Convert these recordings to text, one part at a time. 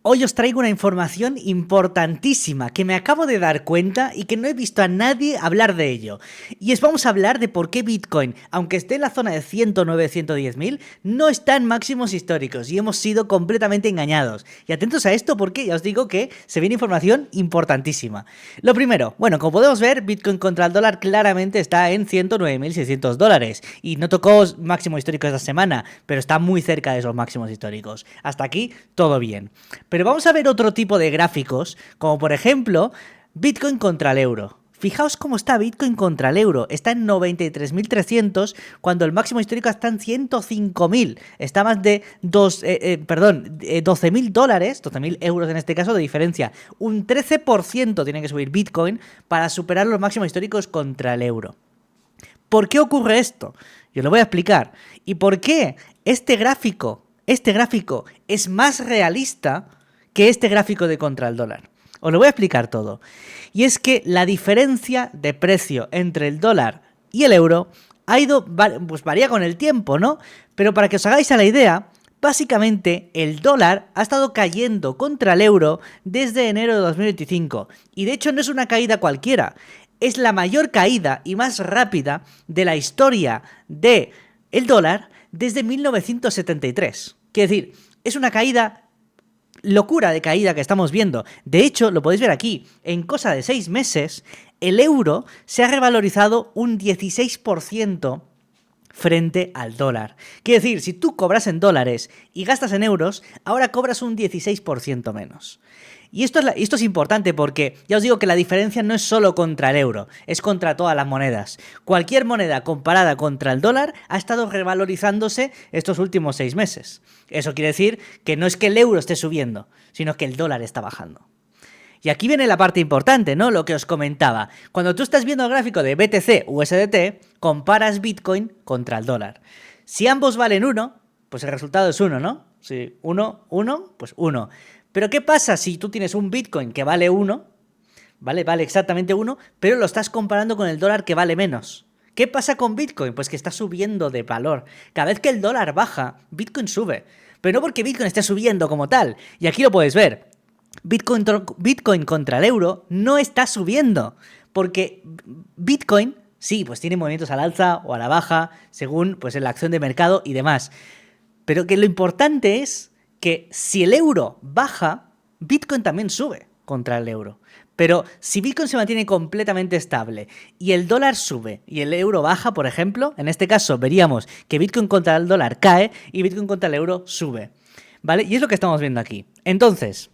Hoy os traigo una información importantísima que me acabo de dar cuenta y que no he visto a nadie hablar de ello. Y vamos a hablar de por qué Bitcoin, aunque esté en la zona de 109, 110 mil, no está en máximos históricos y hemos sido completamente engañados. Y atentos a esto porque ya os digo que se viene información importantísima. Lo primero, bueno, como podemos ver, Bitcoin contra el dólar claramente está en 109.600 dólares y no tocó máximo histórico esta semana, pero está muy cerca de esos máximos históricos. Hasta aquí todo bien. Pero vamos a ver otro tipo de gráficos, como por ejemplo Bitcoin contra el euro. Fijaos cómo está Bitcoin contra el euro. Está en 93.300 cuando el máximo histórico está en 105.000. Está más de 12.000 dólares, 12.000 euros en este caso de diferencia. Un 13% tiene que subir Bitcoin para superar los máximos históricos contra el euro. ¿Por qué ocurre esto? Yo lo voy a explicar. ¿Y por qué este gráfico es más realista que este gráfico de contra el dólar? Os lo voy a explicar todo. Y es que la diferencia de precio entre el dólar y el euro ha ido, pues varía con el tiempo, ¿no? Pero para que os hagáis a la idea, básicamente el dólar ha estado cayendo contra el euro desde enero de 2025. Y de hecho no es una caída cualquiera. Es la mayor caída y más rápida de la historia del dólar desde 1973. Quiere decir, es una locura de caída que estamos viendo. De hecho, lo podéis ver aquí, en cosa de 6 meses, el euro se ha revalorizado un 16% frente al dólar. Quiere decir, si tú cobras en dólares y gastas en euros, ahora cobras un 16% menos. Y esto es importante porque ya os digo que la diferencia no es solo contra el euro, es contra todas las monedas. Cualquier moneda comparada contra el dólar ha estado revalorizándose estos últimos 6 meses. Eso quiere decir que no es que el euro esté subiendo, sino que el dólar está bajando. Y aquí viene la parte importante, ¿no? Lo que os comentaba. Cuando tú estás viendo el gráfico de BTC USDT, comparas Bitcoin contra el dólar. Si ambos valen 1, pues el resultado es 1, ¿no? Si 1, pues 1. Pero ¿qué pasa si tú tienes un Bitcoin que vale 1, ¿vale? Vale exactamente 1, pero lo estás comparando con el dólar que vale menos? ¿Qué pasa con Bitcoin? Pues que está subiendo de valor. Cada vez que el dólar baja, Bitcoin sube. Pero no porque Bitcoin esté subiendo como tal. Y aquí lo puedes ver. Bitcoin contra el euro no está subiendo. Porque Bitcoin, sí, pues tiene movimientos al alza o a la baja, según pues en la acción de mercado y demás. Pero que lo importante es que si el euro baja, Bitcoin también sube contra el euro. Pero si Bitcoin se mantiene completamente estable y el dólar sube y el euro baja, por ejemplo, en este caso veríamos que Bitcoin contra el dólar cae y Bitcoin contra el euro sube, ¿vale? Y es lo que estamos viendo aquí. Entonces,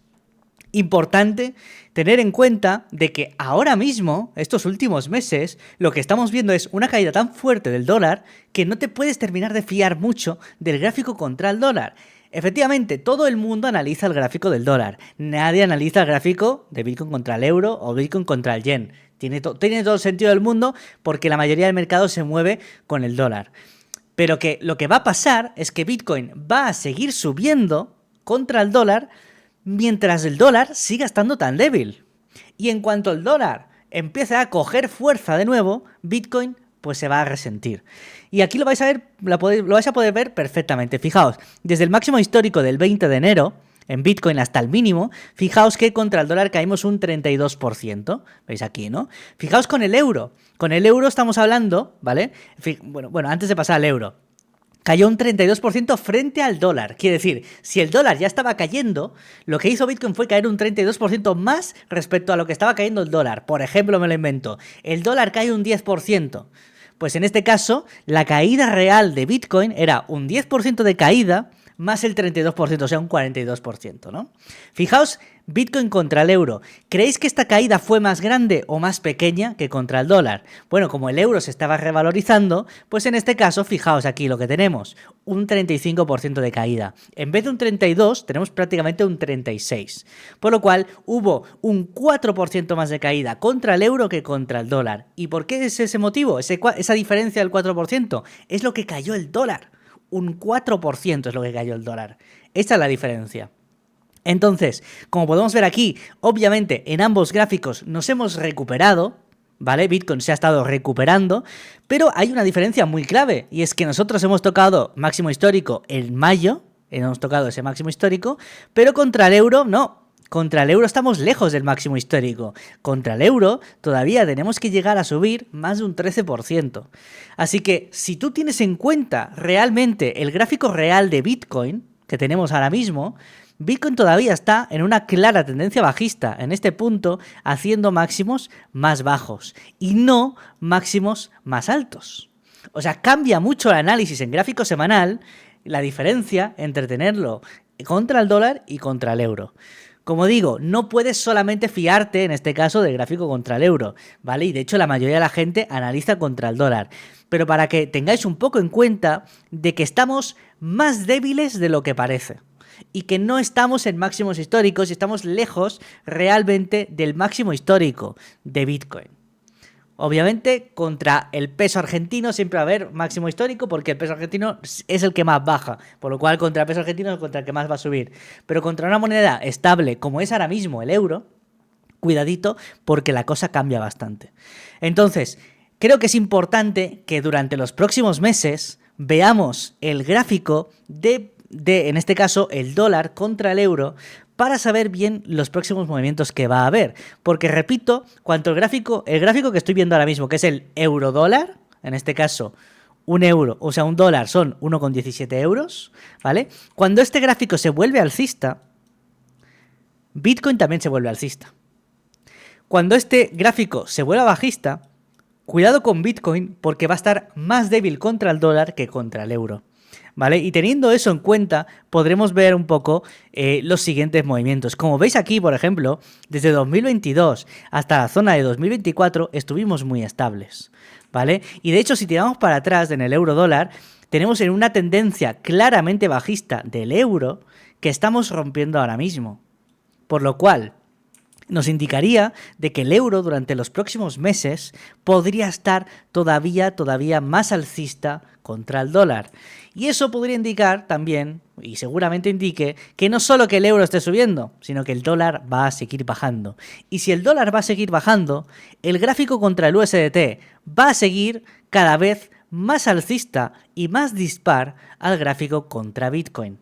importante tener en cuenta de que ahora mismo, estos últimos meses, lo que estamos viendo es una caída tan fuerte del dólar que no te puedes terminar de fiar mucho del gráfico contra el dólar. Efectivamente, todo el mundo analiza el gráfico del dólar. Nadie analiza el gráfico de Bitcoin contra el euro o Bitcoin contra el yen. Tiene todo el sentido del mundo porque la mayoría del mercado se mueve con el dólar. Pero que lo que va a pasar es que Bitcoin va a seguir subiendo contra el dólar mientras el dólar siga estando tan débil. Y en cuanto el dólar empiece a coger fuerza de nuevo, Bitcoin pues se va a resentir. Y aquí lo vais a ver, lo vais a poder ver perfectamente. Fijaos, desde el máximo histórico del 20 de enero, en Bitcoin hasta el mínimo, fijaos que contra el dólar caímos un 32%. ¿Veis aquí, no? Fijaos con el euro. Con el euro estamos hablando, ¿vale? Bueno, antes de pasar al euro. Cayó un 32% frente al dólar. Quiere decir, si el dólar ya estaba cayendo, lo que hizo Bitcoin fue caer un 32% más respecto a lo que estaba cayendo el dólar. Por ejemplo, me lo invento, el dólar cae un 10%. Pues en este caso, la caída real de Bitcoin era un 10% de caída más el 32%, o sea, un 42%, ¿no? Fijaos, Bitcoin contra el euro. ¿Creéis que esta caída fue más grande o más pequeña que contra el dólar? Bueno, como el euro se estaba revalorizando, pues en este caso, fijaos aquí lo que tenemos, un 35% de caída. En vez de un 32, tenemos prácticamente un 36. Por lo cual, hubo un 4% más de caída contra el euro que contra el dólar. ¿Y por qué es ese motivo? Esa diferencia del 4% es lo que cayó el dólar. Un 4% es lo que cayó el dólar. Esa es la diferencia. Entonces, como podemos ver aquí, obviamente en ambos gráficos nos hemos recuperado, ¿vale? Bitcoin se ha estado recuperando, pero hay una diferencia muy clave, y es que nosotros hemos tocado máximo histórico en mayo, hemos tocado ese máximo histórico, pero contra el euro no. Contra el euro estamos lejos del máximo histórico. Contra el euro todavía tenemos que llegar a subir más de un 13%. Así que si tú tienes en cuenta realmente el gráfico real de Bitcoin que tenemos ahora mismo, Bitcoin todavía está en una clara tendencia bajista en este punto, haciendo máximos más bajos y no máximos más altos. O sea, cambia mucho el análisis en gráfico semanal, la diferencia entre tenerlo contra el dólar y contra el euro. Como digo, no puedes solamente fiarte, en este caso, del gráfico contra el euro, ¿vale? Y de hecho la mayoría de la gente analiza contra el dólar. Pero para que tengáis un poco en cuenta de que estamos más débiles de lo que parece. Y que no estamos en máximos históricos y estamos lejos realmente del máximo histórico de Bitcoin. Obviamente, contra el peso argentino siempre va a haber máximo histórico porque el peso argentino es el que más baja, por lo cual contra el peso argentino es contra el que más va a subir. Pero contra una moneda estable como es ahora mismo el euro, cuidadito porque la cosa cambia bastante. Entonces, creo que es importante que durante los próximos meses veamos el gráfico de en este caso, el dólar contra el euro, para saber bien los próximos movimientos que va a haber. Porque, repito, cuanto el gráfico que estoy viendo ahora mismo, que es el euro-dólar, en este caso, un dólar son 1,17 euros, ¿vale? Cuando este gráfico se vuelve alcista, Bitcoin también se vuelve alcista. Cuando este gráfico se vuelve bajista, cuidado con Bitcoin porque va a estar más débil contra el dólar que contra el euro. ¿Vale? Y teniendo eso en cuenta, podremos ver un poco los siguientes movimientos. Como veis aquí, por ejemplo, desde 2022 hasta la zona de 2024 estuvimos muy estables, ¿vale? Y de hecho, si tiramos para atrás en el euro-dólar, tenemos en una tendencia claramente bajista del euro que estamos rompiendo ahora mismo. Por lo cual, nos indicaría de que el euro durante los próximos meses podría estar todavía más alcista contra el dólar. Y eso podría indicar también, y seguramente indique, que no solo que el euro esté subiendo, sino que el dólar va a seguir bajando. Y si el dólar va a seguir bajando, el gráfico contra el USDT va a seguir cada vez más alcista y más dispar al gráfico contra Bitcoin.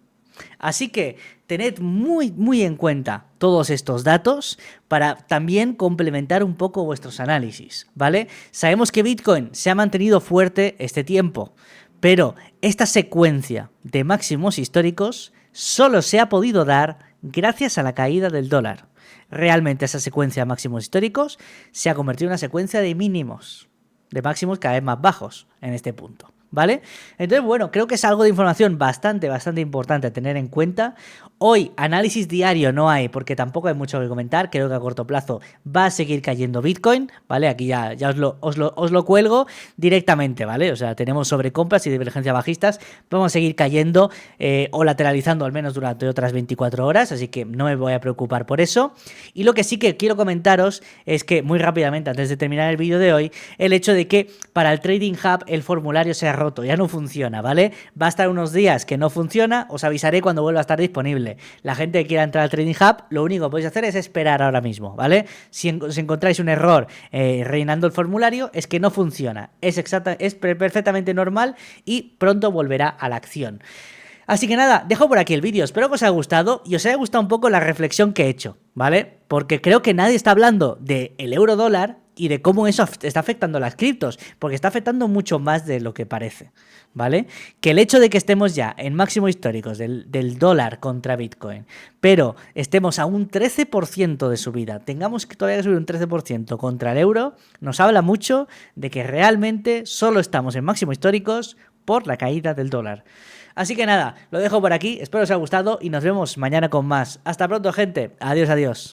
Así que tened muy en cuenta todos estos datos para también complementar un poco vuestros análisis, ¿vale? Sabemos que Bitcoin se ha mantenido fuerte este tiempo, pero esta secuencia de máximos históricos solo se ha podido dar gracias a la caída del dólar. Realmente esa secuencia de máximos históricos se ha convertido en una secuencia de mínimos, de máximos cada vez más bajos en este punto, ¿vale? Entonces, bueno, creo que es algo de información bastante importante a tener en cuenta. Hoy, análisis diario no hay, porque tampoco hay mucho que comentar. Creo que a corto plazo va a seguir cayendo Bitcoin, ¿vale? Aquí ya os lo cuelgo directamente, ¿vale? O sea, tenemos sobrecompras y divergencias bajistas. Vamos a seguir cayendo o lateralizando al menos durante otras 24 horas, así que no me voy a preocupar por eso. Y lo que sí que quiero comentaros es que, muy rápidamente, antes de terminar el vídeo de hoy, el hecho de que para el Trading Hub el formulario se ha roto, ya no funciona, ¿vale? Va a estar unos días que no funciona, os avisaré cuando vuelva a estar disponible. La gente que quiera entrar al Trading Hub, lo único que podéis hacer es esperar ahora mismo, ¿vale? Si encontráis un error rellenando el formulario, es que no funciona. Es perfectamente normal y pronto volverá a la acción. Así que nada, dejo por aquí el vídeo, espero que os haya gustado y os haya gustado un poco la reflexión que he hecho, ¿vale? Porque creo que nadie está hablando del euro dólar y de cómo eso está afectando a las criptos, porque está afectando mucho más de lo que parece, ¿vale? Que el hecho de que estemos ya en máximos históricos del dólar contra Bitcoin, pero estemos a un 13% de subida, tengamos que todavía subir un 13% contra el euro, nos habla mucho de que realmente solo estamos en máximos históricos por la caída del dólar. Así que nada, lo dejo por aquí, espero os haya gustado y nos vemos mañana con más. Hasta pronto, gente. Adiós, adiós.